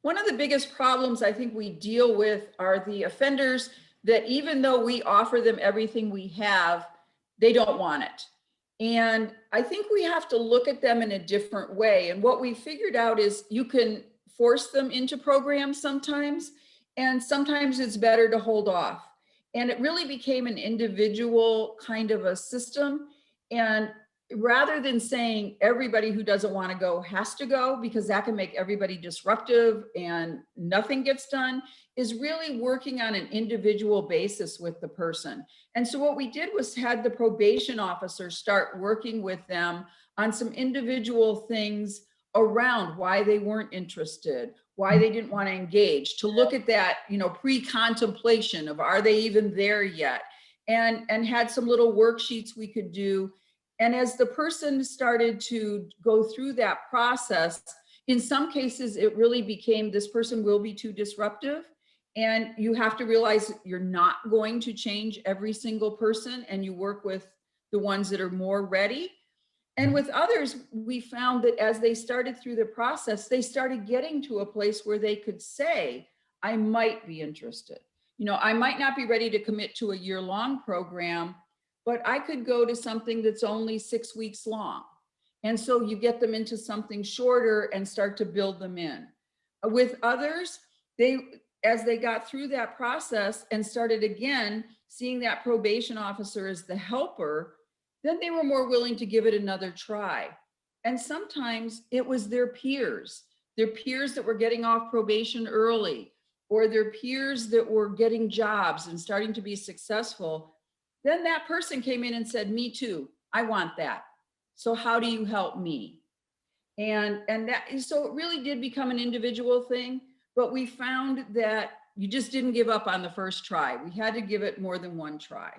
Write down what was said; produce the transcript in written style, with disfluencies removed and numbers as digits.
One of the biggest problems I think we deal with are the offenders that even though we offer them everything we have, they don't want it. And I think we have to look at them in a different way. And what we figured out is you can force them into programs sometimes, and sometimes it's better to hold off. And it really became an individual kind of a system. And rather than saying everybody who doesn't want to go has to go, because that can make everybody disruptive and nothing gets done, is really working on an individual basis with the person. And so what we did was had the probation officer start working with them on some individual things around why they weren't interested, why they didn't want to engage, to look at that, pre-contemplation of are they even there yet, and had some little worksheets we could do. And as the person started to go through that process, in some cases, it really became this person will be too disruptive. And you have to realize you're not going to change every single person, and you work with the ones that are more ready. And with others, we found that as they started through the process, they started getting to a place where they could say, I might be interested. I might not be ready to commit to a year-long program, but I could go to something that's only 6 weeks long. And so you get them into something shorter and start to build them in. With others, as they got through that process and started again seeing that probation officer as the helper, then they were more willing to give it another try. And sometimes it was their peers that were getting off probation early, or their peers that were getting jobs and starting to be successful. Then that person came in and said, me too, I want that. So how do you help me? And so it really did become an individual thing, but we found that you just didn't give up on the first try. We had to give it more than one try.